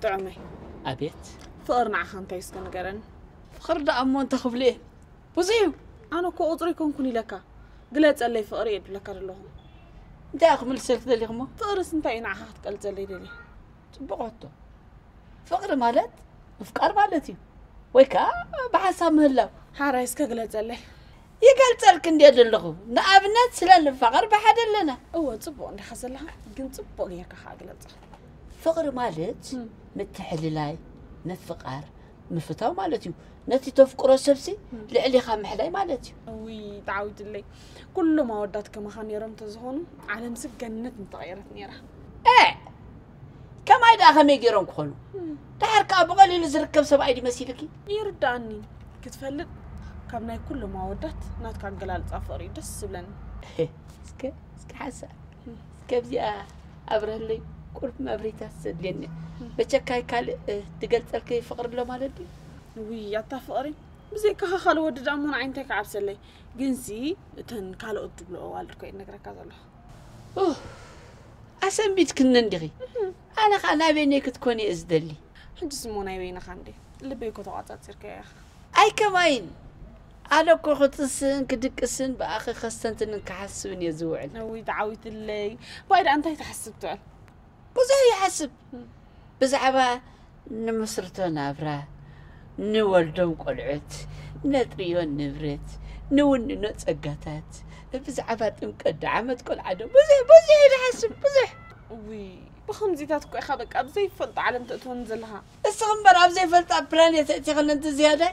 طعمي أبيت فقرنا خانتا يسكن قرن خرد أمون تخف ليه بزيو أنا كو أطريكم كوني لك قلت اللي فقري يد لك لهم أنت أخمل سلك ذا اللي غمو فقرس أنت ينعهت قلت اللي دلي تبقعتو فقر مالت وفقر مالتي ويكا بحسام هلا حرايسك قلت اللي يقال تلك ندير اللغو نأبنات سلال الفقر بحد لنا هو تصبو عندي حصل لها قلت تصبو لي قلت فقر مالت متحللاي نفقر مفتاو مالتي نتي تفقر السبسي لعلي خامحلاي مالتي وي تعود لي كل ما وداتك ما خان يرم تزهون على مسك جنة متغيرت نيرة كما إذا خمي جيرون كخونو تحرك أبغالي لزركب سبعي دي مسيلكي يرداني كتفلت كابناي كل ما ودات ناتك عقلال صافري دس بلن سك حاسة سكبزي أبره لي قرب ما بريتا سدلني بتشكاي كال تقلت لك فقر له مالدي وي يا فقري بزي كها خلو ود دامون عينتك عبسلي جنسي تن كالو تبلو والدكو ينغرك الله أسم بيت كنن دغي أنا خانا بينك تكوني إزدلي حج سمونا يبين خاندي اللي بيكو توقعات سيرك يا أخي أي كماين أنا كل خطسن كدك اسن بأخي خستنت إنك حسبني يزوعل وي تعاويت اللي بايد أنت يتحسب تعال وزي يحسب بزعبا نمسرتنا برا نولدهم قلعت نطريون نبرت نون نتسقطات بزعبات مقد عمت كل عدو بزي يحسب بزي وي بخمزيتات كو اخابك ابزي فلط عالم تأتون زلها استغمبر ابزي فلط بلان تأتي خلنا انت زيادة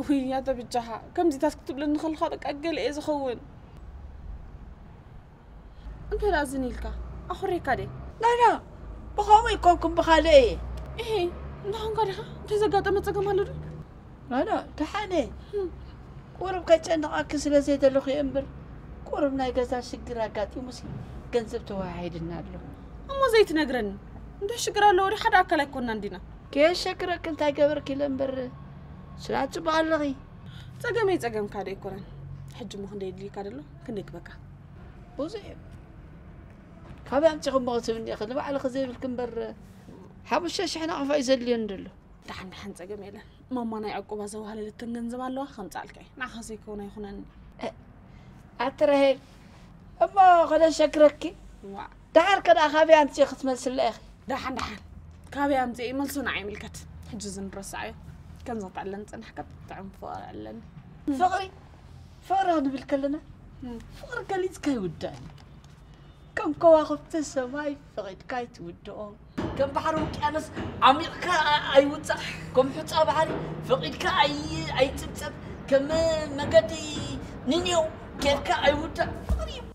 وي يا بجها كم زيتات كتب لنا خل خابك اقل ايه زخون انت لازني لك اخري كادي لا بخوم يكونكم بخالي ايه نحن كادها انت زقاطة متسقم هلو لا تحاني قرب كاتشان نقاكس لزيد اللوخي امبر قرب نايقازا شقرا قاتي مسي قنزب تواحيد النادلو أما زيت نقرن انت شقرا لوري حد اكلا يكون عندنا كيف شكرك انت قبرك الامبر سلاتو بغالغي تسقم كادي يكون حج مخن دي لي كادلو كندك بكا وزيب كابي امتخم بغتو مني اخذ لما على خزيب الكمبر حابوش شحنا عفا يزلي يندلو دحن تسقم يلا ماما ناي عقوبة زوها لي لتنجنزب الله خمس على الكي نعخسي كونا يخونني أترهيل أما خلا شكرك دحر كده أخابي أنت شيخ تمثل الأخي دحن كابي أمتي ملسون عيم الكت حجزن برسعي كان زط علن تنحكت تعم فقر علن فقر هذا بالكلنا فقر قليت كاي وداني كم كواخب تسماي فقد كاي تودون كم بحر وكانس عميق كا أي وتص كم حط بحر فقد كا أي تبتب كم مقدي نينيو كيف كا أي وتص فقري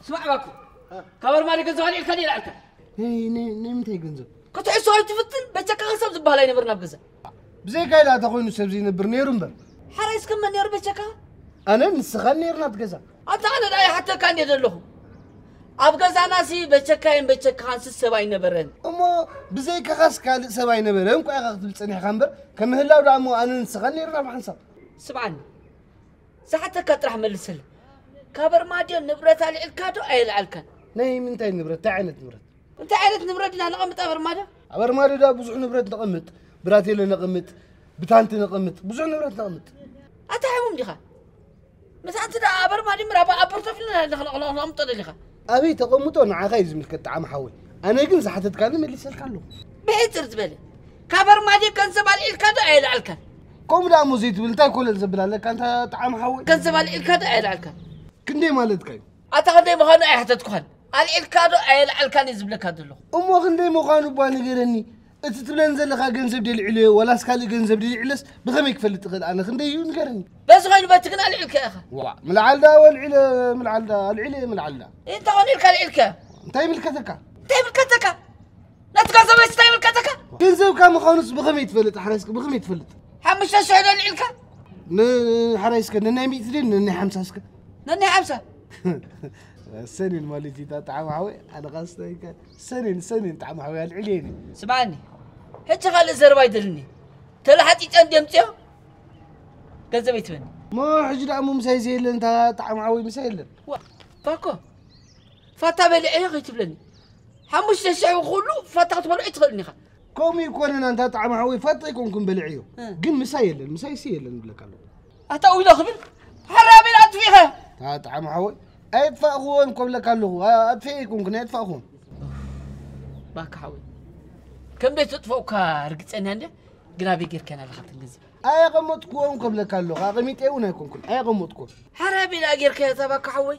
اسمع باكو كبر مالك الزوالي الكدير عليك نمتى جنزب كنت عايز سؤال تفتن بتشك خمسة زبالة نبرنا بجزء بزي كايلا تخوين سبزي نبر نيرمبر حرايس كم نير بتشك أنا نسخن نيرنا بجزء أنت أنا لا حتى كان يدلهم أبغى زاناسي بتشك خمسة سبعين نبرن أما بزي كخاس كال سبعين نبرن كو أخذ بلسني خمبر كم هلا ودامو أنا نسخن نيرنا بحنسب سبعين ساعتها كترح ملسل كبر ما دي نبرة على الكادو أي العلكان ناي من تاي نبرة تعينت نبرة أنت عيلة نبرة لا نقمت أبر ماذا أبر ماذا دا بزح نبرة نقمت براتي لنا نقمت بتانتي نقمت بزح نبرة نقمت أتعلم دخا مثلا أنت دا أبر ماذا مرابا أبر تفلنا دخل أمطر دخا أبي تقومتون عايز ملك الطعام حوي أنا جنس حتى تكلم اللي سألكله بيترت بالي كبر ما دي كان سبال الكادو أي العلكان كم دا مزيت ولتا كل الزبالة لك أنت طعام حوي كان سبال الكادو أي العلكان كندي مالتك أعتقد إنه مخانو أي حتى تكون الكادو أي العلكان يزبلك هذا أمو خندي مخانو باني غيرني أتتبلن زلخا جنزب دي العلي ولا سكالي جنزب دي العلس بخم يكفل تغل أنا خندي ينقرني بس غير بتكن على العلكة يا أخي من العلدا والعلي من العلدا العلي من العلدا أنت هون العلكة تايم الكتكا لا تقصد بس تايم الكتكا جنزب كام خانوس بخم يتفلت حراسك بخم يتفلت حمش الشهر العلكة حراسك نني 100 نني 5 نني 5 سنين مالتي طعم حوي انا قصدي سنين طعم حوي العليني سمعني هيك خالي زرباي دلني تلحتي تندمتيو كذا بيتبني ما حجر امو مسايزيل انت طعم حوي مسايل باكو فاتا بلعي غيتبلني حمش تشعو كله فاتا تبلعي تخلني خا كوم يكون انت طعم حوي فاتا يكون بلعيو قل مسايل نقول له اتاوي له خبل حرامي لا فيها طعم حوي ايدفع اخوان قبل له ادفعكم كنا ادفع اخوان باك حوي كم بيت تطفوكا رقصنا انده غرابي غير كان لخت انجزي اي قمتكم قبل له قميت ايونا يكون اي قمتكم حرامي لا غير كذا باك حوي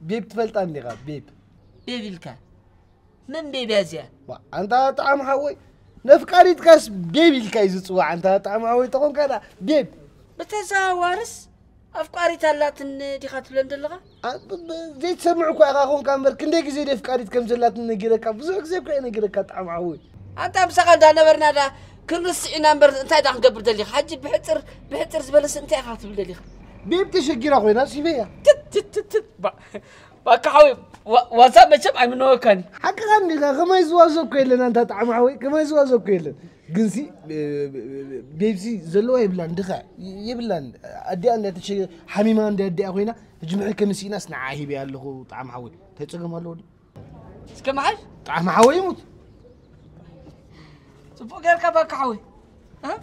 بيب تفلطني غاب بيب الكا من بيبي ازيا انت طعم حوي نفقاريت كاس بيبي الكا يزصوا انت طعم حوي تكون كذا بيب بتزاورس افقاري تالاتن ديخات بلندلغا زي تسمعوا اخاكم كامبر كندي غزي دي افقاريت كم زلات نغيرك بزو غزي كاين نغيرك طعم حوي انت مسخل دا نبرنا دا كنسعنا نمبر انت دا نقبر دليخ حج بحتر زبلس انت اخات بلدليخ بيب تشكيره خوينا سيبيا باك حوي واتساب مشب اي منو كان حق غني كما يزوازو كيلن انت طعم حوي كما يزوازو كيلن جنسي بيبسي زلوا يبلان دخا يبلان ادي ان تشي حميمه ادي اخوينا جمع كمسي ناس نعاهي بيالله طعم حوي تيصقمالو اسكمعل طعم حوي يموت صفو غيرك باك حوي ها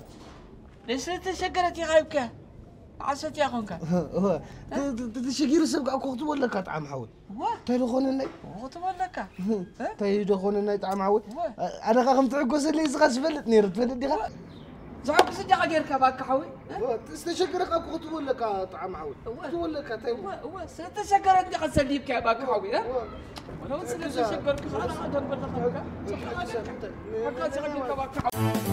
ليش تشكرت يا غايبك عسات يا اخونك هو تشكير سبق اكو ولا طعم حوي تيدخونني وتبلك تيدخونني طعم حوي انا خاخم تعقوس اللي يزغس فلت نير تفلت ديها زعق سجا غيرك باك حوي تستشكرك اكو ولا طعم حوي ولا تاي هو ستشكرت دي قصديك يا باك حوي ها ولو ستشكرك خلاص هذا بلغك حقا سجلك باك حوي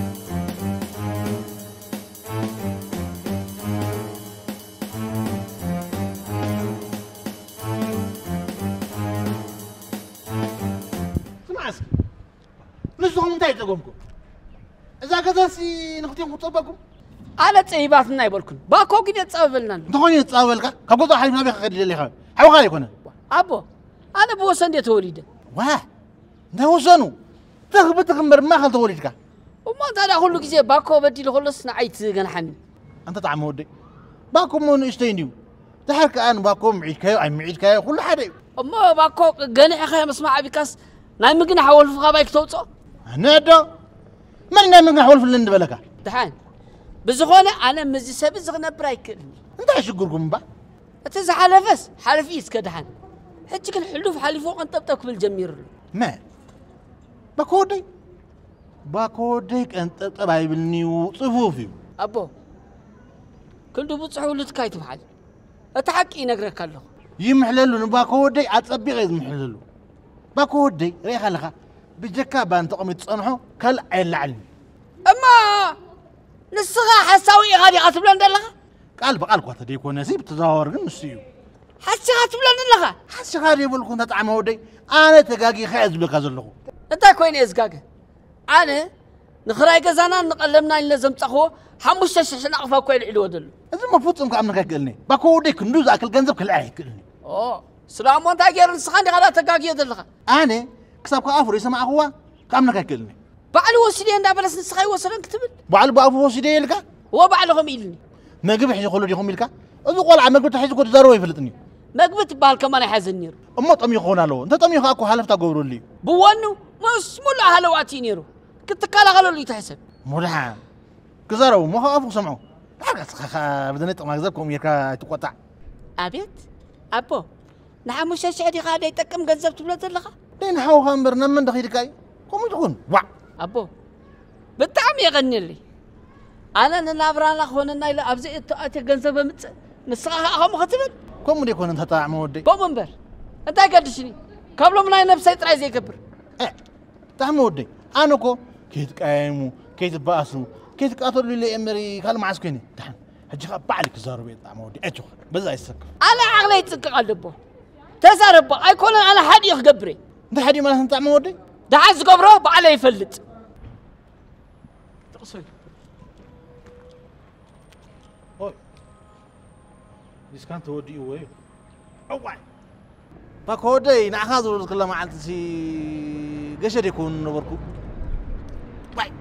نسوهم انتي تقومكم اذا كذاسي نختيم خطبكم على صيباتنا يبلكم باكو كده تصابلنا تخوني يتصابلك كقطع حي ما بيخد لي خا حو غاي يكون ابو انا بوسن دي توليد واه ده وسنو تخبط تخمر ما خل توليدك وما ترى كل كيسه باكو بدي لخلص نعيت غنحن انت طعم ودي باكو مون اشتينيو تحرك ان باكو معيد كاي اي معيد كاي كل حدا اما باكو غني خا مسمع بكاس ناي مغنا حول فخا بايك توصو نادو من ناي مغنا حول فلند بلكا دحان بزخونه انا مزي سب زغنا برايك انت اشغركم با اتز حلفس حلفيس كدحان حجي كل حلوف حلفو انطبطك بالجمير ما باكوديك انت طباي بالنيو صفوفي ابو كل دو بصحو لتكاي تبحال اتحقي نغرك الله يمحللو باكودي اصبيق يمحللو باكودي ريخ لخا بجكا بان تقوم تصنحو كل عيلعل اما نسخه حساوي غادي قاتبل اندلخ قال بقال كوتا ديكو نسيب تزاور ግን نسيو حسي قاتبل اندلخ حسي غادي يقولكم تطعم ودي انا تقاقي خيز بك زلخو انت كوين يزقاق انا نخراي غزانا نقلمنا لازم تصخو حمش ششنا عفا كوين علو دل اذا ما فوتم كامنك قلني باكودي كندوز اكل غنزب كل عي كلني سلام وانت غير نسخاني غلا تقاقي دلخ انا كسابك افري سمع هو كامنك قلني بعل وسدي اندا بلس نسخاي وسرن كتبل بعل بابو وسدي لك هو بعلهم يلني ما قبح يقولوا لي هم لك اذا قول عمل قلت حيز كنت زارو يفلطني مقبت بال كمان يحزنير اما طمي خونا له انت طمي اكو حلف تقبروا لي بوانو مش ملا هلواتي نيرو كنت قال غلو لي تحسب ملحان كزارو ما خافوا سمعوا بدنا نطمع غزبكم يركا تقطع ابيت ابو نعم مش شعدي غادي يتقم غزب تبلا تلخا لين حاو خمرنا من دخيل كاي قوم تكون وا ابو بتعم يغني لي انا ننابرانا خوننا الى ابزي اتي غنزب مص نسخه اخم ختبل كم يكون انت طعم ودي كم منبر انت قدشني قبل من اي نفسي طراي زي كبر طعم ودي انا كو كيت قايمو كيت باسو كيت قاتلوا لي امري قال ما عسكني دحن هجي بعلك زارو بيت طعم ودي اجو بزا يسك انا عقلي يتسك قلبو تزارب ايكون انا حد يخبري انت حد ما طعم ودي ده عز قبره بعلي يفلت تقصي اوي يسكن تودي وي اوعي باكودي نعخذ كل ما عندي قشر يكون نبركو باي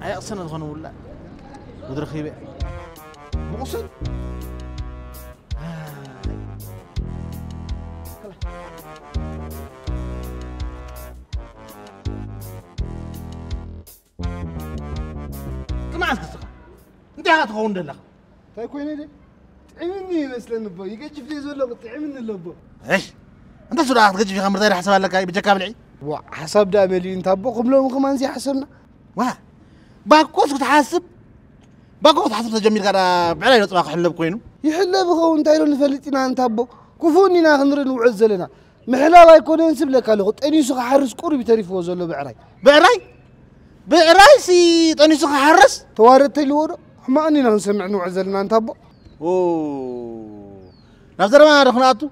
هاي أصلا الغنو ولا ودرخي بقى مقصد كم عندك ثقة أنت هتخون دلك تاي كوين دي تعملني مثلا بو يجي في زول تعملني لبو إيش أنت شو راح تجي في خمر داير حسب لك هاي بجكاب العي وا حساب دا مليون تابو قبلهم كمان زي حسبنا واه باكوس تحاسب باكوس تحاسب تجميل كذا بعلي نطبخ حلب كوينو يحل بخو انت ايرو نفلتينا انت ابو كفوني ناخنر نوعزلنا محلا يكون ينسب لك له طني سو حرس قرب تريفو زلو بعراي سي طني سو حرس توارت الورو ما اني نسمع نوعزلنا انت ابو اوه نفسر ما رخناتو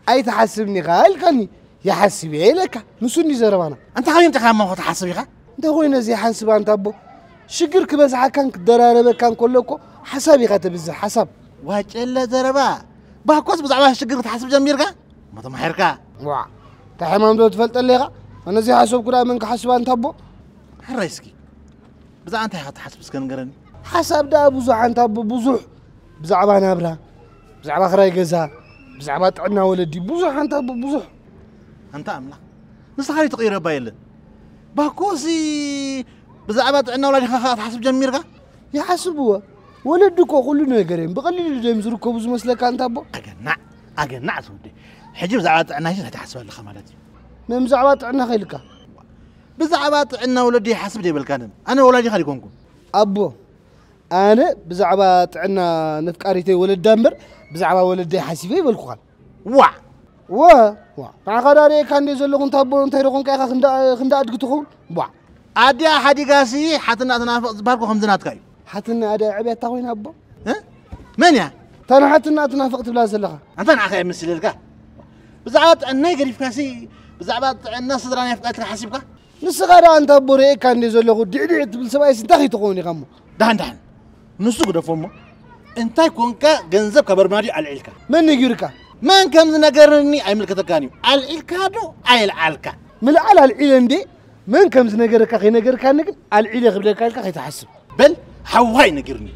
اي تحسبني قال كاني يحسبي لك نسوني زربانا انت خايم انت خايم ما تحسبي خا انت خوينا زي حسب انت ابو شكرك بس كانك دراربك كان كلكو حسابي كتبز حساب واجل دربا باكوس بزعما شكر تحسب جميركا ما تمحركا وا تحمام دو تفلط ليغا انا زي حسب كدا منك حسب انت ابو حريسكي بزعما انت تحسب اسكنغرني حساب دا بزح انت ابو بزح بزعما نابرا بزعما خراي غزا بزعما طعنا ولدي بزح انت ابو بزح انت املا نسخاري تقير بايل باكوسي بزعما طعنا ولدي خا تحسب جميركا يحسبوا ولدكو كل نغرين بقليل دم زركو بز مسلك انت ابو اغنع سودي حجي بزعما طعنا شي تحسب لك خمالاتي من زعما طعنا خيلك بزعما طعنا ولدي حسب دي بالكانم انا ولدي خلي كونكم ابو انا بزعما طعنا نفقاريتي ولد دمر بزعما ولدي حسيبي بالكوال وا عقداري كان دي زلو كنت ابو انت يركون كاي خندا ادغتو وا ادي حديغاسي حتنا تنافق زبالكو خمزنات كاي حتنا ادي عبيت تاوين ابو ها من يا تانا حتنا تنافقت بلا زلخه انت نعخي مسل لك بزعبات عنا يقريف كاسي بزعبات عنا صدراني يفقات لك حسيبك نسغارا انت بوري كان دي زلو دعدع تبل سباي سنتخي تقوني قمو دهن نسو قد فمو انت يكونك جنزب كبرمادي على العلكا من يجركا من كم نغرني اي ملكتك كاني على العلكادو اي العلكا من على العلن دي من كم نغركا خي نغركا نك على العيله خبلك لك خي تحسب بل حواي نغرني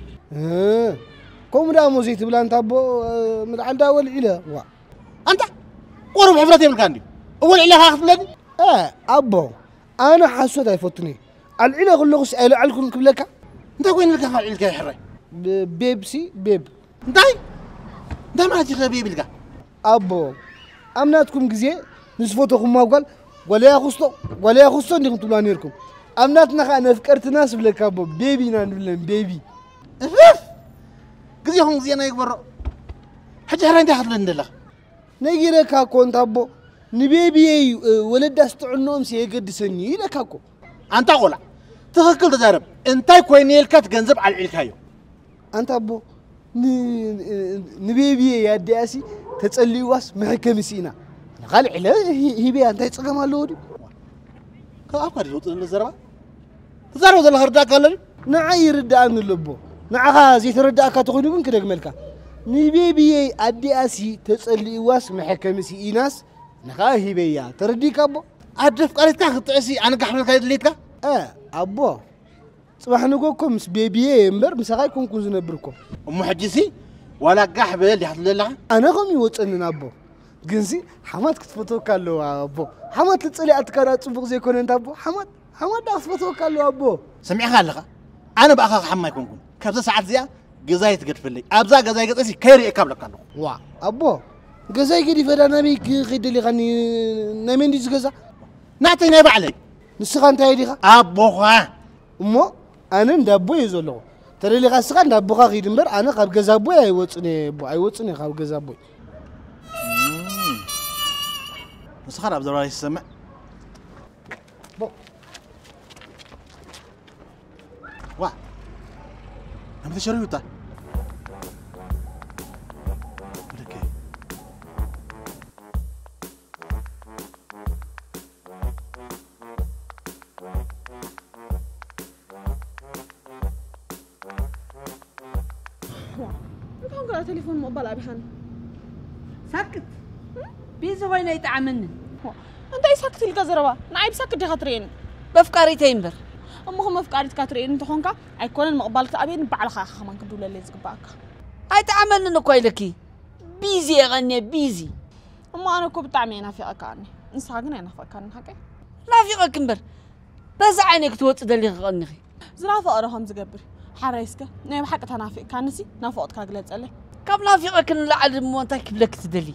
كوم دامو زيت بلا انت ابو من عند اول عيله وا انت قرب حفرتي بالكاندي اول عيله اخذ بلادي ابو انا حسوت يفوتني العيله كلغس علكم كبلك انت وين لك على العلكا يا حراي بيبسي بيب انت ما تجي بيبي لك ابو امناتكم غزي نسفوتكم ما قال ولا يخصو انكم تلانيركم امناتنا خا فكرت ناس بلك ابو بيبي نان بيبي غزي هم زي انا يكبر حاجه هراي انت حتلندلا نيغيرك اكو انت ابو نبيبي ولد استعنوم سيقدسني لك اكو انت قولا تخكل تجارب انت كوينيلك تغنزب على العلكايو انت ابو نبيبي يا دياسي تصلي واس محكم سينا قال علا هيبي انت يصقم الله دي كافر يوت الزربا تزارو زل هردا قال نعي ردان اللبو نعها زي ترداك تخوني من كدغملكا نبيبي ادياسي تصلي واس محكم سيناس نخا هيبي يا ترديك ابو ادف قالت تخطئسي انا قحملك يدليتك ابو صباح نقولكم مس بيبي امبر مساقاي كون زنبركم محجسي ولا قحبه اللي حط لها انا قوم يوصنن ابو جنسي حمات كتفوتو كالو ابو حمات تصلي اتكرا صبغ زي كون انت ابو حمات دا كتفوتو كالو ابو سمعي خالخه انا باخ حما يكونكم كبزه ساعات زيا غزاي تقدفلي ابزا غزاي قطسي كيري اكابلك كالو وا ابو غزاي قدي فدا نبي خيدلي غني نمندي زغزا نعطي نبي علي نسخه انت هيديخه ابوها امو انا ندابو يزلو ترى لي غاسخه ندابو خيد امبر انا خاب غزابو ايوصني خاب غزابو نسخه عبد الله يسمع بو وا انا تشريوتا تليفون موبايل ابي هان ساكت بيزا وين يتعاملن أنت يسكت الجزرة نعيب سكت دي خطرين بفكاري تيمبر أما هم أفكاري كاترين أنت هونك أيكون المقبل تأبين بعلى خا خمان كدول اللي زقباك يتعاملن كويلكي بيزي غني بيزي أما أنا كوب تعمينا في أكاني نساقنا أنا فكان حكي لا في غكمبر بس عينك توت دلي غني زرافة أراهم زقبر حريسك نعم حكت هنافق كانسي نافقت كاجلت عليه كم نافقك نلعب مونتك بلك تدلي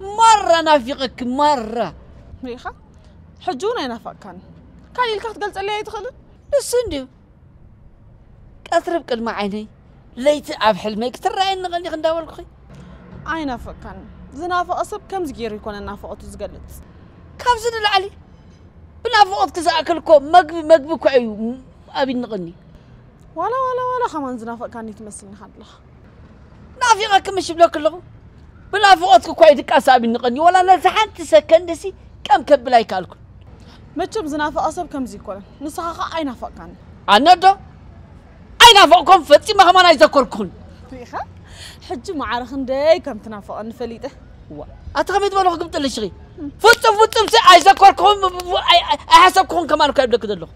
مرة نافقك مرة ريخة حجونا ينافق كان يلكات قلت عليه يدخل السندو أثرب كلمة عيني ليت أب حلمك ترى إن غني خنداول خي أي نافق كان زنافق أصب كم زجير يكون النافقات زقلت كم سنة العلي بنافقت كزاكلكم مقبي كعيو أبي نغني ولا خمان زنافق كان يتمثلني حد له نافقك مش بلوك اللغو بنافقتك كويدك أسابي نغني ولا نزحان تسكندسي كم كبلاي كالكم متشم زنافق أصب كم زي كون نصحى أي نافق كان أنا دو أي نافقكم فتي ما هم أنا يذكركم ريخة حج معارخن داي كم تنافق نفليته أتخمد ولا قمت للشغي فتم سي يذكركم أحسبكم كمان كيف بدك تدلو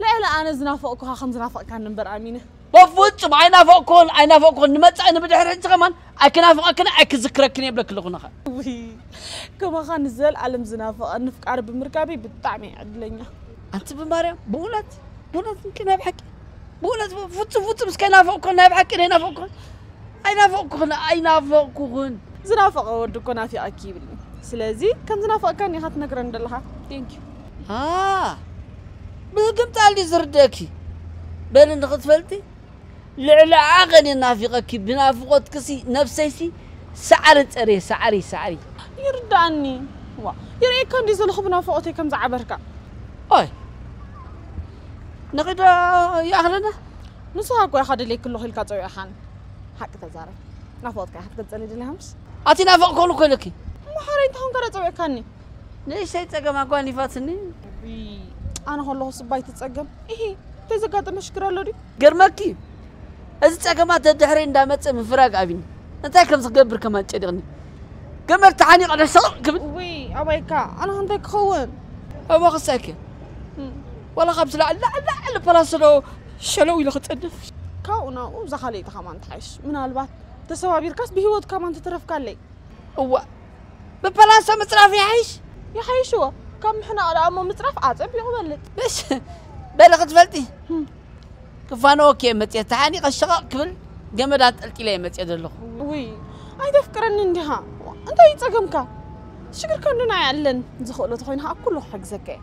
لا أنا زنافقك خمس زنافق كان نمبر أمينة وفتم أي نافقكم نمت أنا بدي أحرج كمان أكنافقك أكذكرك يبلك لغنا كما خان نزل علم زنافق نفك عرب مركبي بالطعمي عدلنيا أنت بماريا بولت يمكن أبحكي بولت فتم بس كنافقكم أبحكي هنا فوقكم أي نافقكم زنافق ودكنا في أكيد سلازي كم زنافق كان يخات نقرن دلها ثانك يو بقمت على زردكي بين نغتفلتي لعلى عغني نافقك بنافقت كسي نفسيسي سعري يرداني يري كان دي زلخ بنافقتي كم زعبرك أي نقدر يا أهلنا نصها كوي خد لي كله الكاتو يا حان حق تزارف نافقتك حق تزالي دي لهمس أتي نافقكم كلكي ما حريت هون كرت أوي كاني ليش هيتسقم أقواني فاتني أنا هلا صبايت تسقم إيه تزقات مشكلة لوري قرمكي إذا تسقمات الدحرين دامت من فراق أبين أنت كم تقبر كمان تدغني قمر تعني على شغل وي أبيكا أنا عندك خون ما خساكي ولا خبز لا بلاسلو شلو إلى ختصدف كاونا وزخليت كمان تعيش من البات تسوابير كاس بهود كمان تترف كالي هو ببلاسة مصرف يحيش شو كم إحنا على أمم مصرف عاتب يغبلت بس بلغت فلتي كفانو اوكي متي تعني قشقه كبل جمدات الكليه متي دلو وي اي تفكرني اندها انت يتصقمك شكر كندنا يعلن زخلو تخوينها كله حق زكاه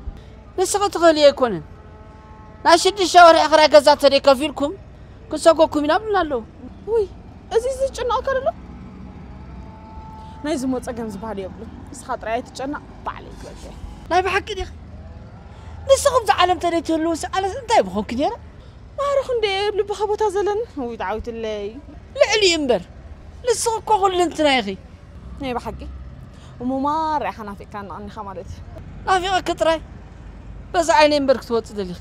بس تخلي يكون ناشد الشاور اخر غزات تريك فيلكم كسوكم ينابلالو وي ازي زچنا كرلو نايز مو صقم زبال يبلو بس خاطر اي تچنا بعلي كلكه لا بحق دي نسخم زعلم تريتلو على انت بخون كديره ما راح ندير لي بخبطها زلن هو دعوت اللي لعلي ينبر لسه كل انت يا اخي ني بحقي ومو ما راح انا في كان اني خمرتي ما في كتراي بس عيني ينبرك توت دلي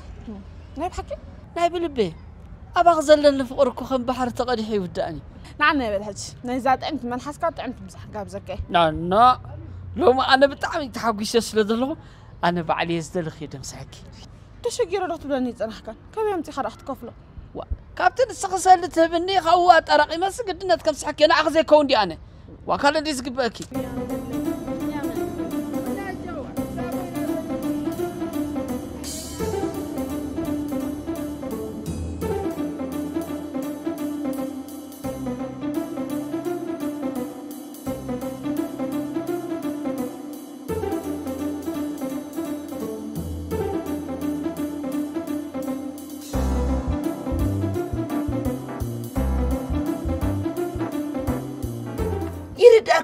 ني بحقي ناي بلبي ابغى زلن فقرك خم بحر تقدح يوداني نعم ني بالحج ني زاد انت من حسكات طعمت مسح قاب زكي لا لو ما انا بتعمي تحقيش سلدلو انا بعلي يزدلخ يدم ساكي تشجير رحت بلاني تنحكا كم يوم تخرح تكفله كابتن السقسة اللي تهبني خوات أرقي ما سقدنا تكم سحكي أنا أخذ كوندي أنا وكان دي سقباكي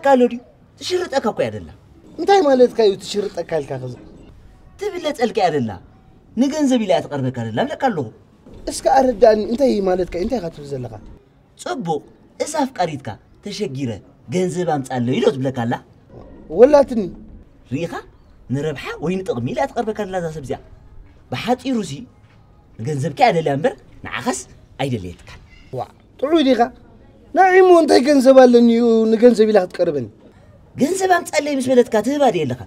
قالوا تشرط أكاكو يادلا انتي مالتك ايو تشرط أكالك خزر تبلت ألك يادلا نجنزب لا تقربك يادلا لا قالوا اسك أرداني انتي مالتك انتي خاطر زلقا صبو اساف قريتك تشجيره جنزب امصالو يلوت بلك الله ولاتني ريخه نربحه وين تقمي لا تقربك يادلا ذا سبزيا بحاطي روسي جنزبك يادلا امبر نعخس ايدليتك وا طلعوا ديغا نعيم وانتي جنزب لنيو نجنزب لا تقربني ገንዘብ አምጣልኝ ምስ በለትካ ትህባ ደለኻ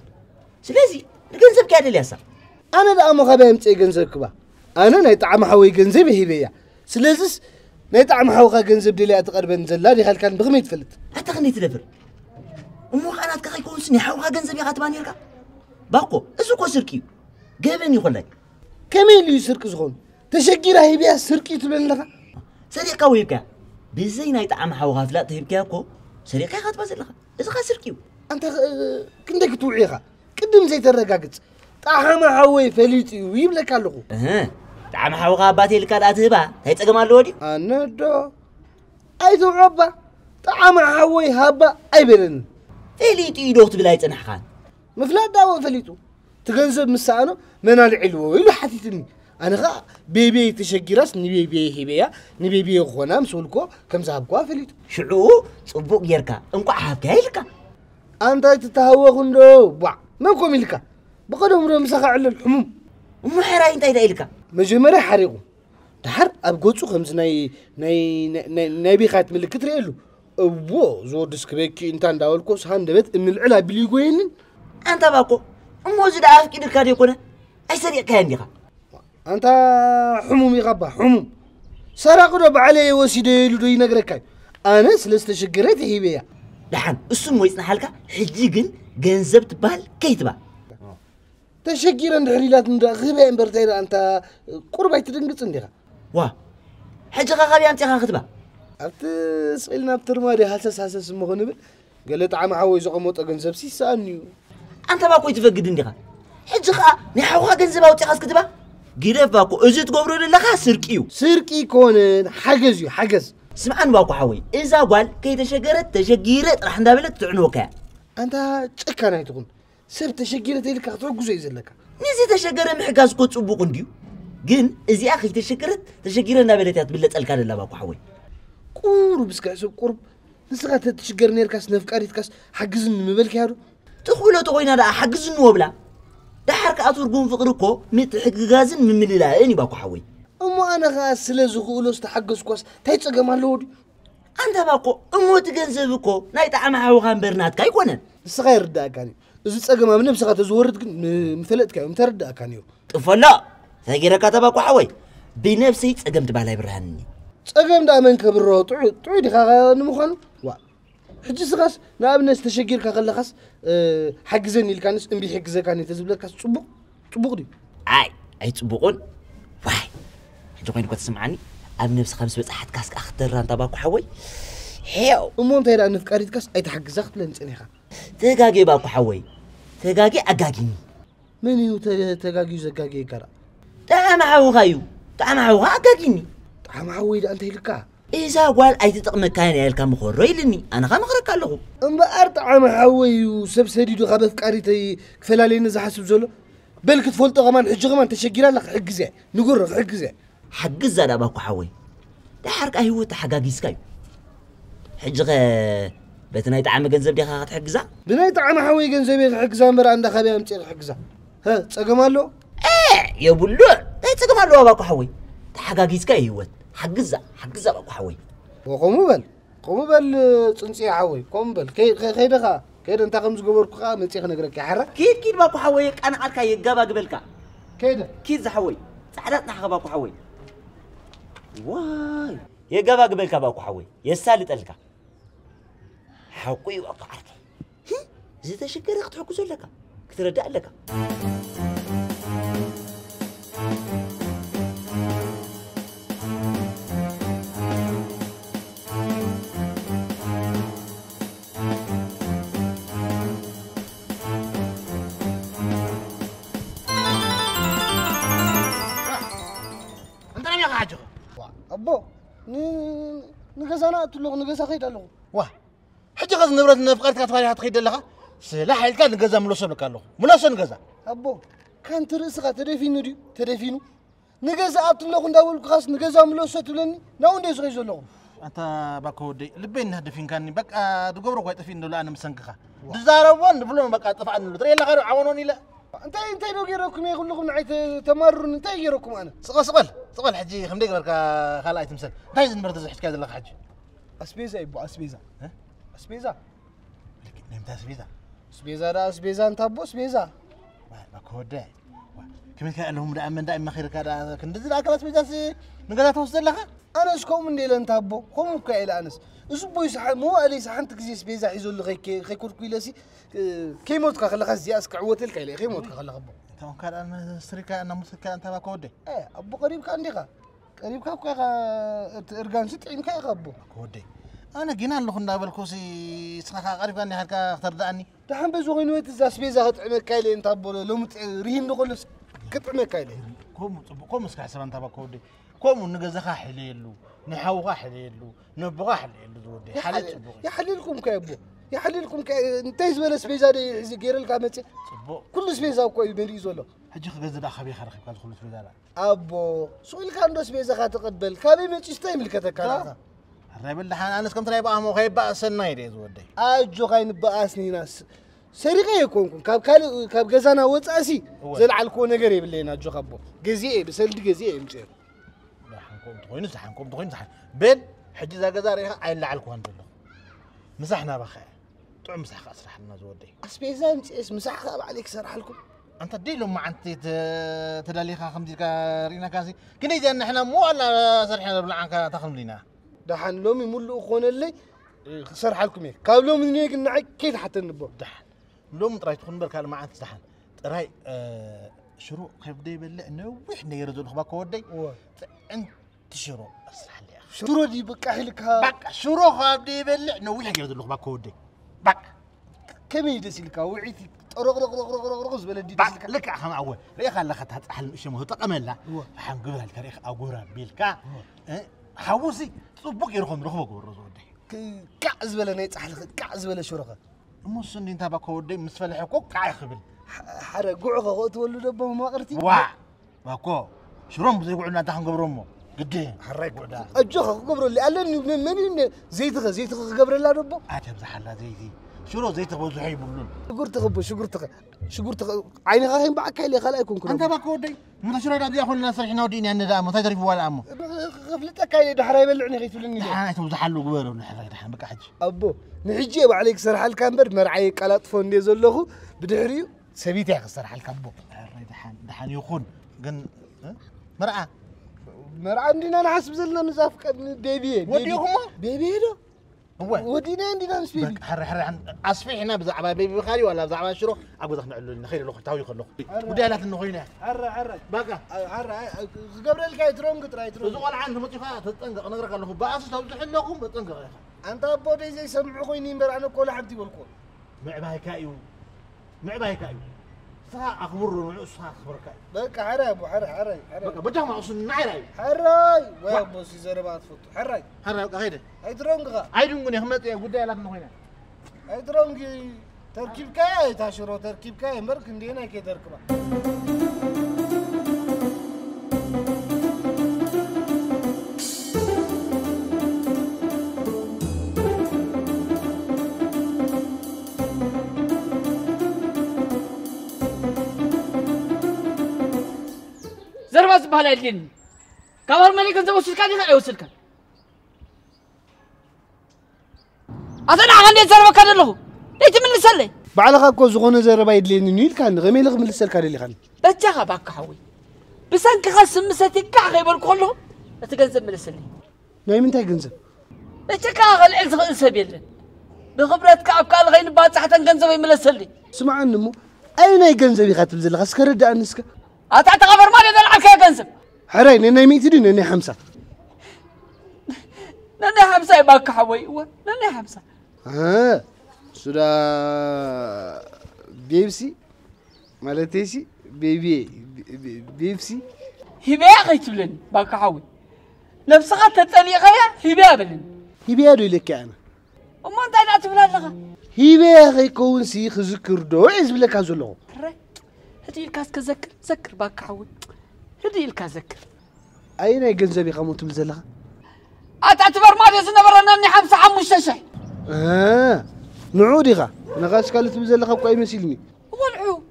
ስለዚ ንገንዘብ ካደል ያሳ أنا لا أما خبأ أمتى جنزب كبا أنا نيتعم حوي جنزب هيبيا سلازس نيتعم حوي جنزب دلي أتقرب نزل لا دخل كان بغميت فلت أتغني تدبر أمو خانات كخي يكون سني حوي جنزب يا غاتبان يركا باقو إسوكو سركيو جابني يقول لك كمين اللي يسرك زغون تشجير هيبيا سركي تبين لك سريقة ويبكا بزي نيتعم حوي غافلات هيبكا كو سريقة غاتبان لك إذا خا سركيو أنت كندك توعيها قدم زي الرقاقت طعم حوي فليتي ويبلك علقو طعم حوي غاباتي لك أتهبا هيتقم على ودي أنا دو أي عبا طعم حوي هبا أي بلن فليتي دوخت بلاي تنحخان مفلات داو فليتو تجنزب مسانو من العلو ويلو حتيتني أنا غا بيبي تشجيراس نبي هيبيا نبي غنام سولكو كم زابكو فليتو شعو صبوق يركا انقع حابكا هيلكا أنت تتهوغن دو بع ما كو ملكا بقدم رو مسخع على الحموم أمو حراي انت إلكا مجمرة حريقو تحر أبقوتسو خمس ناي بيخات ملك تريلو أبو زود سكبيكي انت عنداولكو سهان دبت من العلا بليغوين أنت باكو أمو زد عارف كده كاري يكون أي سريع كان يخا أنت حمومي غبا حموم سرقنا بعلي وسيدي لدي نقركاي أنا سلست شجرت هيبيا لحن السمو يسنا حالك حجيجن جنزب تبال كيتبا تشجيرا دحريلات من غبا امبرتير أنت قرباي تدنقص انديها وا حجيغا غبي أنت خاخدبا أبت سئلنا بترمادي حساس مغنبل قالت عم حوي زقموط جنزب سيسانيو أنت باكو يتفقد انديها حجيغا نحوها جنزب أو تخاس كتبا جيرف باكو أزيت قبرو للخا سرقيو سرقي كونن حجزيو حجز سمعن باكو حوي إذا قال كي تشجيرت راح ندابلك تعنوكا أنت تشكنا تقول سب تشجيرت لك تعجز يزلك نزي تشجر محجاز كوت صبوق نديو جن إذا أخي تشجير نابلتات بلت الكار اللي باكو حوي قرب بس قرب نسقط تشجر نيركاس نفكاري تكاس حجزن مبلك هادو تخولو تقوينا دا حجزن وبلا ده حركة أتورجون فقركو متحجزن من مللاين باكو حوي أما أنا غاس سلزو قولوس تحجز كوس تايتش جمالودي أنت باكو أمو تجنزبكو نايت عم حوغان برنات كاي كونن صغير دا كاني إذا تسقم من بسقط زورت مثلت كان متردد كانيو فلا تغير كتبكو حوي بنفسي تسقم تبعلاي برهنني تسقم دا من كبرو تعيد خا نمخن وا حجي سغاس نابنس تشجير كخلخس حجزني الكانس امبي حجزه كان تزبلكاس صبوق دي أي تصبقون واي انتو كاين تسمعني اب نفس خمس بصحت كاس اختر انت باكو حوي حيو امو انت يدا نفكاريت كاس اي تحجزخت لنصنيخا تغاغي باكو حوي تغاغي اغاغيني من يو تغاغي زغاغي كرا تعم حو غايو تعم حو اغاغيني تعم حوي دا انت يلكا اذا قال اي تطقم كان يلكا مخرو يلني انا غا مخرك له ام ارت عم حوي وسبسديدو غبف قاريتي كفلالين زحسب زلو بل كتفولط غمان حج غمان تشجيرا لك حجزه نقر حجزه حجز دا باكو حوي ده حرك ايوه تحجاجيسكاي حجغ بتناي طعم جنزب ديخا تحجزا بناي طعم حوي جنزب حجزا مر عند خبي امتي حجزا ها تصقمالو يا بلو اي تصقمالو باكو حوي تحجاجيسكاي ايوه حجزا باكو حوي وقومو بل صنصي حوي قوم بل كيدخا كيد انت خمس غبركو خا متي خنغرك يحرا كيد باكو حوي انا عاركا يغبا قبلكا كيد زحوي صحدات نحغ باكو حوي واي يغبا قبلكا باكو حوي يسالط لك حقي باكو عاركا زي تشكر تحكزو لك كتردأ لك أبو نجزانا تلو نجزا خيد له واه حجي غاز نبرت نفقارتك تفاري هتخيد لها سلا حيل كان نجزا ملوسن كالو ملوسن نجزا أبو كان ترسخ تدفينو نجزا أتلو خنداول خاص نجزا ملوسة تلني ناون ديس غيزو له أنت باكو دي لبين هدفين كاني بك دقبرو كويت فين دولا أنا مسنكخة دزاربون بلون بك طفعن له تري لا غير عاونوني لا انت لو غيركم يقول لكم نعيت تمرن انت غيركم انا صقل حجي خمديك بركا خالاي تمثل تايز نبرد حكايه لك حجي اسبيزا يبو اسبيزا ها اسبيزا نمتا سبيزا سبيزا دا سبيزا انت ابو سبيزا ما كوداي كم كان لهم دائما خير كذا كنت زي اكلت سبيزا نقدر توصل لها انا اسكم من انت ابو قوم كايل انس اسبو يصح مو الي صحنت كزي سبيزا يزول غي كوركو لسي كيموت خلق زي اسك عوتل كايل كيموت خلق ابو تمام كان انا سريكا انا مسكا انت ما كودي ايه ابو قريب كان ديغا قريب كاكا ارغان ستعين كاي ابو كودي انا جينا له كنا بالكوسي سخا قريب كان هكا اخترداني دحن بزو غينويت زا سبيزا طعمه كايل انت ابو لو ريم نقولس كطعمه كايل كوم مسك حسب انت ما كودي كوم نغزخا حليلو نحوغا حليلو نبغا حليلو زودي حليت يحللكم كايبو يحللكم انتي زبل سبيزا دي غير الكامتي كل سبيزا كو يبري زولو حجي خغز دا خبي خرخ كان كل سبيزا ابو سؤال كان دو سبيزا تقبل كابي مچ استاي ملكتك كذا الريبل دحان انا كم تراي بقى مو خيب بقى سناي دي زودي اجو غاين باسني ناس سريقه يكون كاب غزانا وصاسي زلعلكو نغير يبلينا اجو خبو غزي بسلد غزي يمچ دحانكم تخوين صح بل حجي ذا غزاري عين لعلكو هندلو مسحنا بخا طعم مسح اسرح لنا زودي اسبيزا انت مسح عليك سرح لكم انت ديلو ما انت تداليخا خمدي رينا كاسي كني جن احنا مو ولا سرحنا بلعنك تخلم لينا دحن لومي ملو خونلي سرح لكم هيك كابلو من هيك نعي كيف حتى نبو دحن لوم طراي تكون بركه ما انت دحن طراي شروق كيف دي بلع نوح نيرزو الخبا كودي انت شروق اسرح لي شروق دي بقى حلك بقى شروق دي بلع نوح نيرزو الخبا كودي بقى كم يدسلك وعيتي رق زبل دي دسلك لك اخ اول ريخ لخت حل مش مو تقملا حنقولها التاريخ اغورا بيلكا حوسي صبوك يرخم رخبو غورزو دي كع زبل انا يصح لك كع زبل شرخه مش انت باكو دي مسفلحكو كع يخبل حره قعقه تولو دبو ما قرتي وا باكو شروم زي قعنا انت حنقبرمو قدي حريك ودا اجخ قبر اللي قالني من زيت قبر لا دبو اتبز حلا زيتي شنو زيت بوزو حي بقولون شغرت عيني غاين باك لي خلا يكون كل انت باكو دي متشري دابي اخونا صرحنا وديني ان دام تدري ولا امو غفلتك كاي دحرا يبلعني غيتولني ها انت وزحلو غبروا نحري دحن بقى حج ابو نحجي عليك سرح الكامبر مرعي قلاطفو اندي زلخو بدحريو سبيت يا سرح الكابو دحن يخون كن مرعى عندنا نحسب زلنا نزاف بيبي بيبي دو هو ودينا عندنا مسبيبي حر اصفيحنا بزعبه بيبي بخاري ولا بزعبه شرو عقود نعلو لنا خير لو تاوي خلو ودي لات نخوينا حر بقى حر قبل كاي ترونق تراي زغل عنده متفا تطنق نغرق له باس توزح لكم تطنق انت ابو دي زي سمعوا خويني مبر انا كل حدي والكل معباي كايو صا اخبروا صا اخبرك بقى حر ابو حر بقى بدها ما اصل نعراي حراي ويا ابو سي زربات فوت حراي بقى هيدا اي ترونق عيدوني همت يا غداي لات نخوينا اي ترونق تركيب كاي تاشرو تركيب كاي مرك ندينا كي تركبا زرباز بهالدين كبر مالي كنت وصلك هذه وصلك أنا عندي زربا كان له ليش من لسلي بعلقة كو زغونه زربا يدليني نيل كان غمي لغ من لسل كان اللي خان بتجا باك حوي بسانك خاص مساتي كاع غيبر كله اتجنزب من لسلي ناي من تاي جنزب بتجا غل انسب يلن بخبرات كعب قال غين باص حتى جنزب من لسلي سمع انمو اين اي جنزب يخاتب زل خاص كرد انسك أتعت خبر ما يدل على جنزب حراي ناي ميتي ناي حمسة ناي حمسة باك حوي ناي حمسة سودا بيبسي مالتيسي بيبسي هباء غيتبلن باك حوي نفسها تتليقيا هباء بلن هباء لك انا وما انت لا تبلن لغا هباء غيكون سي خذكر دو عز بلك ازلو هدي الكاس كذكر باك حوي هدي الكاس ذكر اين يجنزبي قاموت بزلها اتعتبر ما يزنبرنا اني 5 شح نعودي غا نغاس قالت بزلها قاي مسيلني ولعو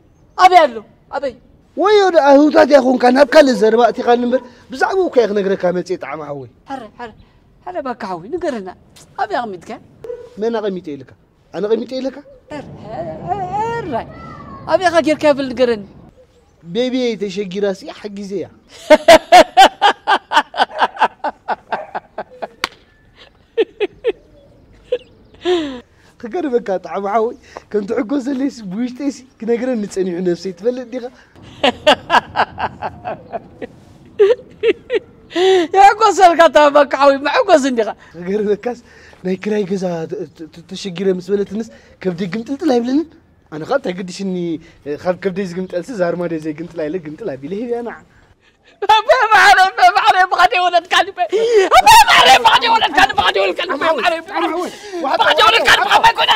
ابي ويود اهوتات يكون كان هبكل الزرباتي قال نمبر بزعبو كيخ نغرك مصي طعم حوي حر باك حوي نغرنا ابي اغمدك من اغميتي لك انا غميتي لك راي أبي أغير كابل قرن بيبي تشجي راسي حق زيها تقرب كات عم عاوي كنت عقوز ليس بويشتيسي كنا قرن نتسأني عن نفسي تفلت ديغا يا عقوز الكتا بكعوي مع عقوز ديغا تقرب كاس ناي كراي كذا تشجيره مسبلة الناس كبدي قمت قلت لها يبلن أنا قلت قديش إني خاب كبدي قمت قلت زار ما زي قمت لها قمت لها بيليه أنا ما عليه بغادي ولد كلب ما عليه بغادي ولد كلب بغادي ولد كلب ما عليه بغادي ولد كلب ما يكون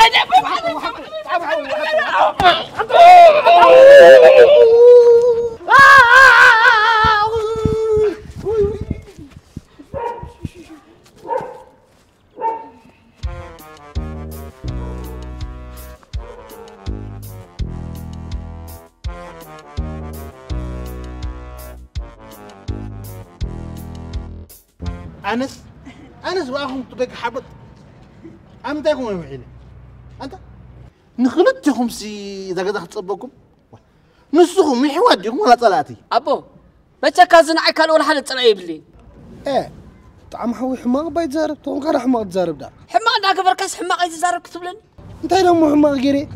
أنس وأخوهم تبقى حبط أم تاكم يا وحيلة أنت نخلتكم سي إذا قد أختصبكم نسخهم من حوادكم ولا طلعتي أبو ما تكازن عكال ولا حد ترى يبلي إيه طعم حوي حماق بايتزارب تون قال حماق تزارب دا حماق دا كبركاس حماق يتزارب كتب لنا انت هنا مو حماق غيري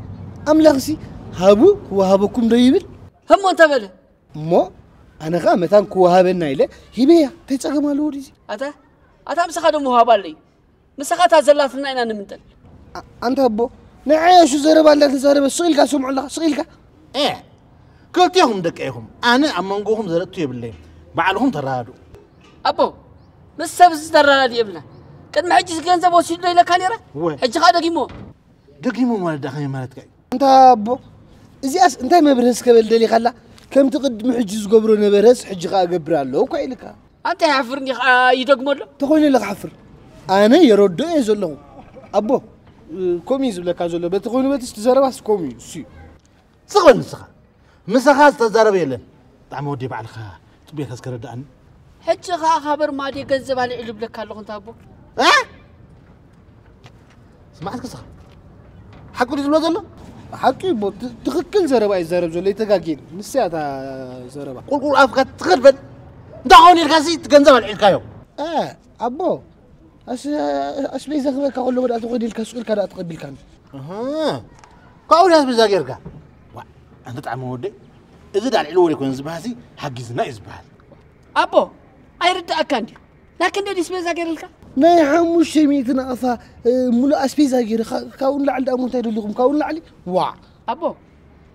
أم لغسي هابو هو هابكم دايبل هم أنت بله مو أنا غامتان كو هابنا إله هيبيا تيتساق مالو ديزي أتا مسخات مهابا لي مسخات زلاتنا إنا نمنتل أنت أبو نعيشو زرب الله تزارب سئلك سمع الله سئلك إيه قلتيهم دقيهم أنا أمانقوهم زرتو يبلين بعلهم ترادو أبو مسابس ترادي ابنه قد ما حجز كنزب وسيد ليلة كان يرى حج خا دقيمو مال داخل مالتك أنت أبو إزي أنت ما برهس كبل دلي خلا كم تقد محجز قبرو نبرهس حج خا قبر الله وكايلك أنت يحفرني يدقمو له تقولي لك حفر أنا يردو يزول له أبو كوميز ولا كازولا بتقولي بتس تزارب بس كومي سي صغر مسخات تزارب يلن طعم ودي بعد خا تبي تذكر دان حج خا خبر ما دي جنزب على علب لك قال انت ابو سمعت صح حقولي زلو زلو حقي بو تخكل زربا يزرب زلو يتقاقين نسياتا زربا قول افقت تخربت دعوني الكاسي تجنزب العلكايو أبو أش بيزغلك أقول له بدأ تقولي الكسؤال كذا أتقبل كان قاول هذا بزاجرك أنت تعمل ودي إذا دع العلو يكون زباسي حق زنا إزبال أبو أيرد أكاندي لكن ده اسمه زاجرك ناي حموش شميتنا أفا ملا أسبي زاجر كون لعل أمون تايد لكم كون لعلي أبو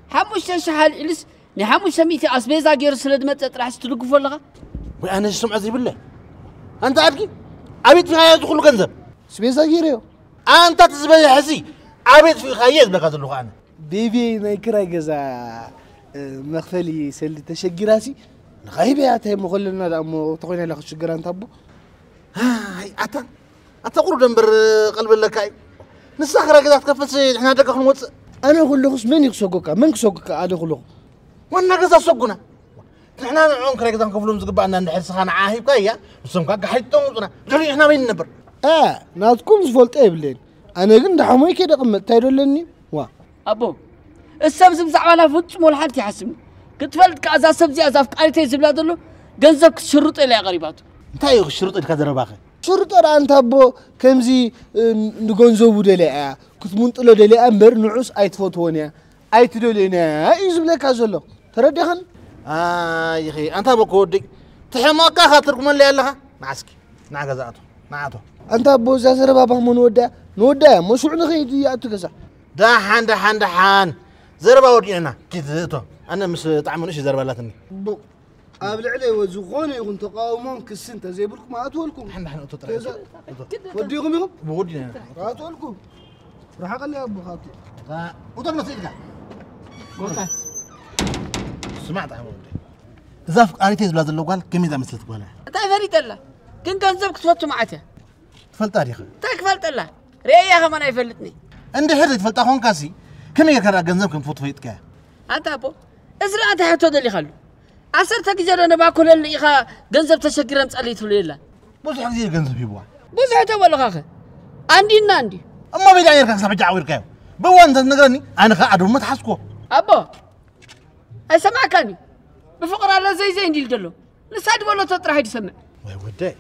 حموش تشحال إلس نحموش شميتي أسبي زاجر سلد ما تطرح ستلقوا فلغة وأنا سمع زي بالله أنت عبكي عبيت في خيال تدخل كنزب أسبي زاجر أنت تزبي حسي عبيت في خيال بلغة اللغة أنا بيبي نايكرا جزا مخفلي سلي تشجراسي غايبة يا تهم مخلنا دامو تقولين لك شجران تابو هاي أتا قولوا دنبر قلب لك نسخرة كذا تكفل سيد إحنا دقق نوت أنا أقول لك من يسوقك من يسوقك أنا أقول لك وانا كذا سوقنا إحنا نعون كذا نكفلهم زقبا أن نحس خان عاهب كيا بسم كذا حيتون جري إحنا مين نبر ناتكم زفلت إبلين أنا قلنا حموي كده قمت تايرو لني أبو السبز زعوانا فوتش مول حد يحسبني قلت فلت كأزا سبزي أزاف قالتي زبلاد له جنزك شروط إلى غريباته انتهي الشروط اللي كذا باخي شروط أنت أبو كمزي نجونزو بدلة كنت منطلع دلة أمبر نعوس أيت فوتونيا أيت دلنا يزبلك أزله ترى دهن يا أخي أنت أبو كودي تحماك خاطركم اللي لها معسكي نعجزاته نعته أنت أبو زازر بابا نودا مش عنا خيدي أتكسر دحان زربا ودينا كذا أنا مش طعمه إيش زربا لاتني قبل عليه وزغوني يكون تقاومون كسنت زي بالكم ما أتولكم إحنا تطلع وديكم يوم بودينا أتولكم راح أقول أبو خاطر وطلنا سيدك وقت سمعت عمو زاف قاريتي زبلاد اللوغال كم إذا مثلت بولا تعرفي تلا كان زبك تفوت معته فل تاريخ تكفل تلا ريا كمان يفلتني عندي حد فل تاخون كاسي كم يكرر جنزب كم فوت فيتك أنت أبو إزرع أنت حتى اللي خلو عصرت كجرا أنا باكل اللي إخا جنزب تشكر أنت عليه توليلا بوز حقيقي جنزب يبوا بوز حتى ولا خاخ عندي أما بيجي يركز سبعة عوير كيو بوان تنقرني أنا خاعد وما تحسكو أبو أسمع كاني بفقر على زي نديل دلو نسعد ولا تطرح يسمع ودي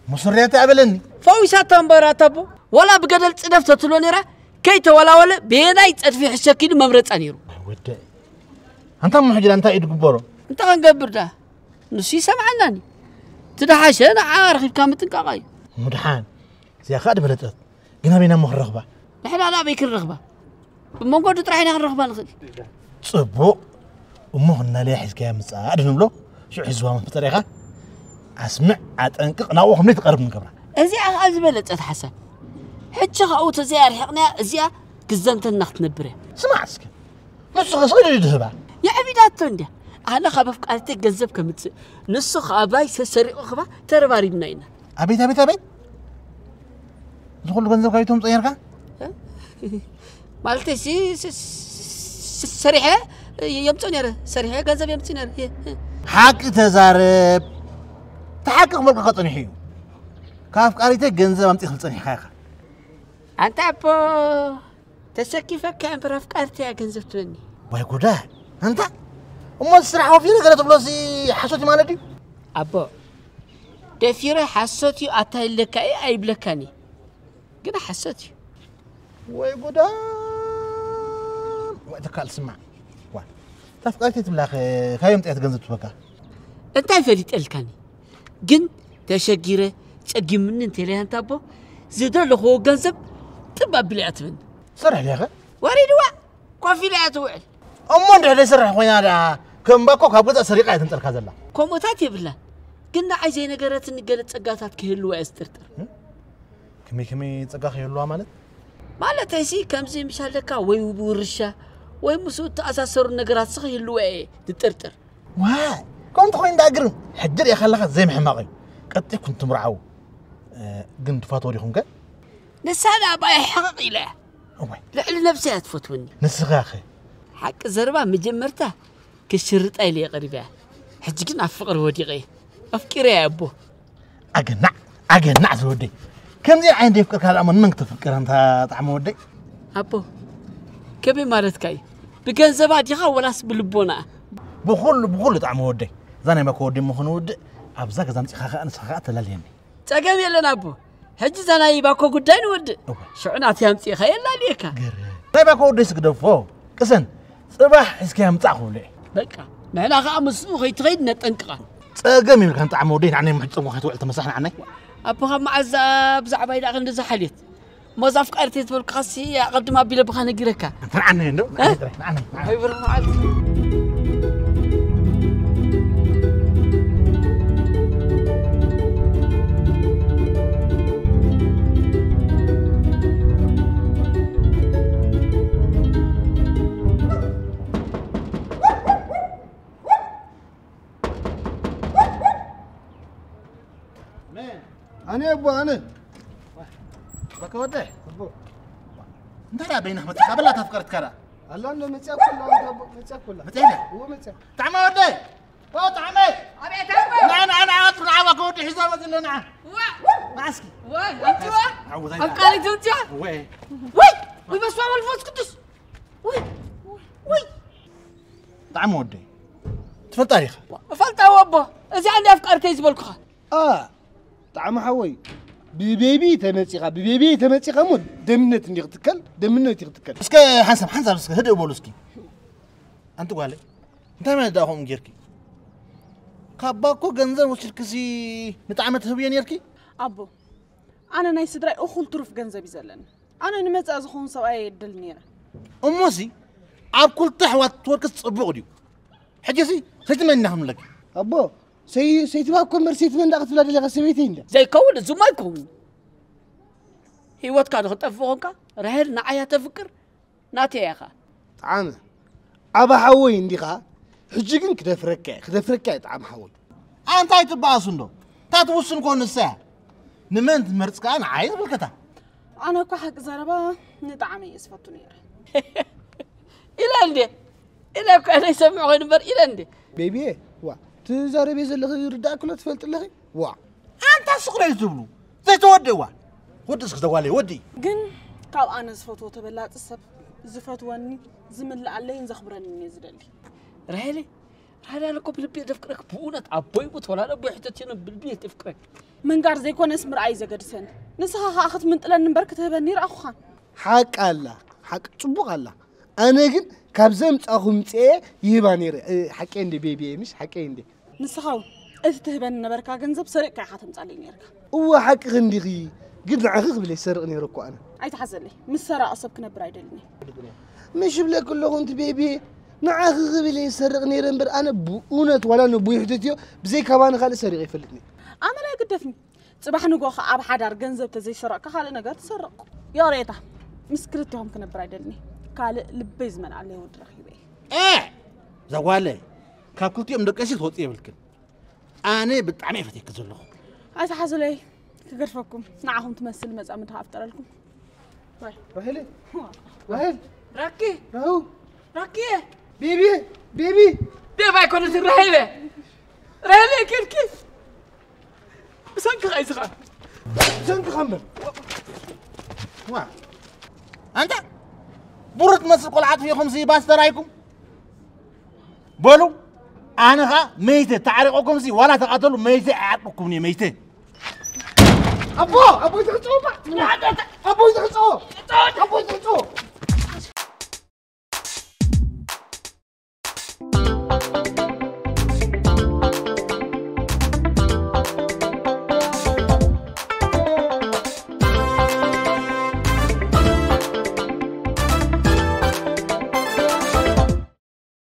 مصريات أبلني فويسات تنبرات أبو ولا بقدر تصدف تطلوني را كيت ولا بيناي تصدفي حشكين ممرت أنيرو ودي أنت محجر أنت إيد قبره أنت غنقبر ده نسي سمعناني تدحش أنا عارف كامل تنقاقاي مدحان زي خاد بلتت قلنا بينا مهرغبة نحن لا بيك الرغبة بمنقود ترحينا الرغبة نخل صبو ومهنا ليه حزكي مساعد نملو شو حزوها بطريقة أسمع أتنقق ناوهم ليه تقرب من قبره أزي أزبلت أتحسن حتى خاوت زي أرحقنا زي كزنت النخت نبره سمع اسكن نسخ صغير يذهبها يا عبيدات تندي أنا خابف قالت جذب كمت نسخ أباي سريع أخبا ترباري بناينا أبيت أبيت أبيت دخل جنزب كايتهم صغيرك مالتي سريعة يمتونير سريعة جذب يمتونير حق تزارب تحقق ملك خطني حيو كاف قاريته جنزب أمتي خلصني حقا أنت أبو تسكي فك عن برف قارتي جنزب توني ويقوله أنت أما السرعة وفينا قالت بلاسي حسوتي مالدي أبو دفيرة حسوتي أتاي لك أي بلكاني كده حسوتي ويقوله وقتك قال سمع وان تفقارتي تبلاخ خايم تأتي جنزب تبكى أنت فريت الكاني جن تشجيره تشجي من أنت ليه أنت أبو زيد له هو جنزب تبى بلعت من صرح لي أخي وريد وا كوفي لا توعل أمون ده سرح وين هذا كم باكو كابوت سرقة أنت الكذا كوموتاتي بالله قلنا عايزين نقرأت نقلت سقاطات كهلو استرتر كمي تسقى يلو عملت مالت هيسي كم زي مش هلكا وي ورشة وي مسود أساسر النقرات صغي هلو تترتر واه كنت خوين داقرن حجر يا خلاك زي محماقي قد كنت مرعو قنت فاتوري خونك نسانا باي حقيقي لا لعل نفسي تفوتوني نسخة أخي حق زربا مجمرته كشرط أيلي قريبا حجكنا أفقر وديقي أفكري يا أبو أقنع زودي كم زي عندي يفكر كهذا أمن منك تفكر أنت طعم ودي أبو كبي مارت كاي بكن زباد يخاولاس بالبونا بخول طعم ودي زاني ما كودي مخن ودي أبزاك زانتي خاخا أنا سخاء لليمي تقام يلنا أبو حج زانا يباكو قدين ود شعنات يمتي خيلا ليكا طيب أكو ودي سكدفو كسن صباح اسكي أمتعه لي بقى نحن خامس أخي تغيد نتنقى تقام يمكن طعم ودي يعني محجز مخي توعل تمسحنا عنك أبو خام عزاب زعبا إذا أغنى زحليت مزاف قارتي تبول قاسي قدم أبي لبخانة جيركا عني إنه عني هاي برنا عاد أنا أبو أنا بكا ودي انت لا بينهم تقابل لا تفكر تكرا الله أنه متساق كله متساق كله متينا هو متساق تعم ودي هو تعمي أبي أتابع أنا عاطر نعاوك ودي حزام زين نعم ماسكي وين أنت عوض وين أفكاري تنتع وين وي بس فاهم الفوز قدس وي تعم ودي تفل تاريخ فلت هو أبو إذا عندي أفكار كيس بالكخ طعم حوي ببيبي تمسيقة مود دمنت نيغتكل دمنت يغتكل اسكي حنسب اسكي هدي بولسكي انت قالي انت ما داهم جيركي كاباكو غنزر وشركسي نتعمت هبيان يركي أبو أنا ناي سدراي أخل طرف جنزب يزلن أنا نمت أزخون سواء يدل نيرة أموسي عاب كل تحوات توركس تصبغ ديو حجسي سيتمنهم لك أبو سيتباكم مرسيت من داخل بلاد اللي غسبيتين ده زي كون زوما يكون هيوت كان خطفونك رهر نعيا تفكر ناتي يا أخا طعام أبا حوي نديقا حجيكن كده فركة طعم حوي أنت هاي تباسندو تاتوسن كون الساعة نمنت مرتك أنا عايز بالكتا أنا كحق زربا نطعمي يسفتو نيرة إلى عندي إلى كأن يسمعوا غير إلى عندي بيبي وا تزاري بيزل لغي يرداك ولا تفلت لغي وا أنت صغير تبلو زي تودي وا ودي سكت والي ودي جن كاب أنا سفتو تبلات السب زفتوني زمل علي نزخبرني نزدلي راهلي أنا قبل البيت أفكرك بونت عبوي ولا أنا بوحدتي بالبيت أفكرك من قار زي كون اسمر عايزة قدسن نسها أخذ من طلع نبركة بنير أخوان حق الله حق صبوق الله أنا قل كابزمت أخمت يبانير حكي عندي بيبي مش حكي عندي نسخاو أتتهبن نبركة جنزب سرق كي حاتم تعلي نيرك هو حق غندي قد نعرف بلي سرقني ركو أنا أي تحزلي مش سرق أصبك نبر عيدلني مش بلا كله كنت بيبي نعرف بلي سرقني رمبر أنا بونت ولا نبوي حدتيو بزي كمان خالي سرق يفلتني أنا لا قدفني صباح نقول أب حدار جنزب تزي سرق كخالي نقدر تسرق يا ريته مسكرتهم كنبر عيدلني قال لبيز من عليه ود رخيبي زوالي كاب كنت يوم دقشي توت يبلكن أنا بتعني فتيك زلخو عايز حزلي كقرفكم نعهم تمثل مزامتها أفتر لكم باي وهلي وهل راكي راهو راكي بيبي بيبي بيبا يكون في رهيلة كيف بسانك غايزغا زنك خمر وا أنت برد مسك قلعت فيكم زي باس ترايكم بولو أنا غا ميتة تعرقكم زي ولا تقاتلوا ميتة أعطكم ميتة أبو يتغطوا أبو يتغطوا